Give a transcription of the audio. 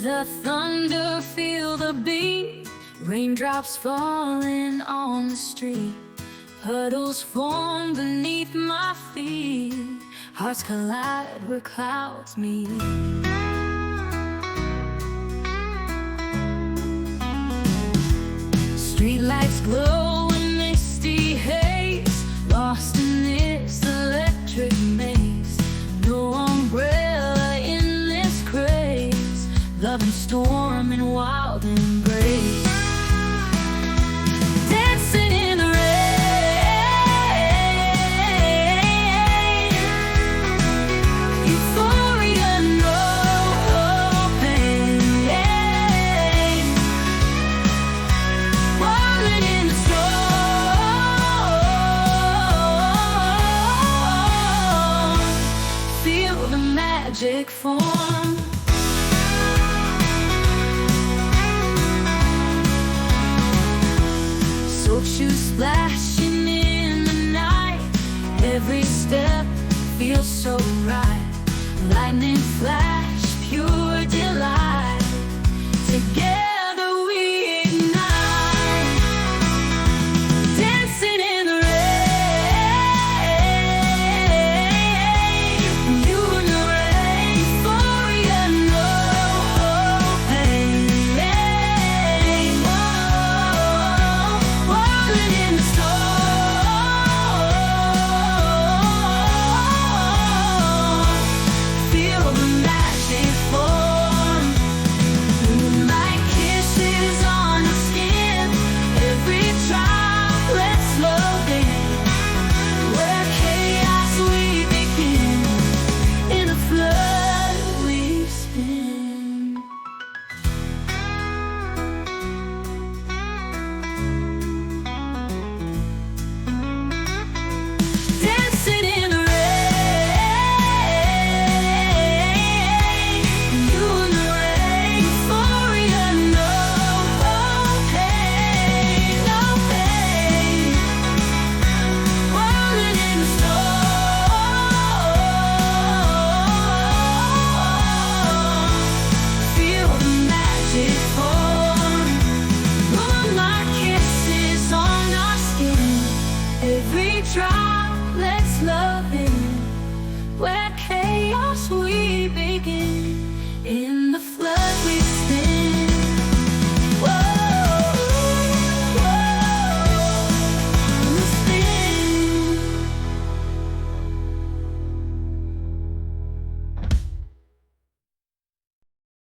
the thunder, feel the beat. Raindrops falling on the street. Puddles form beneath my feet. Hearts collide where clouds meet. Streetlights glow in misty haze, lost in this electric maze. No umbrella in this craze, love and storm and wild embrace. Dancing in the rain, euphoria, no pain. Walling in the storm, feel the magic form. Soap shoes splashing in the night. Every step feels so right. Lightning flash, pure delight. Together we ignite. Dancing in the rain, you and the rain, euphoria, no pain. Walling in the storm, feel the magic form. Moonlight kisses on the skin, every droplet slowed in. Where chaos we begin, in a flood we spin. Dancing in the rain, you and the rain, euphoria, no pain, no pain. Walling in the storm, feel the magic form. Moonlight kisses on our skin, every droplet's loving. Where chaos we begin, in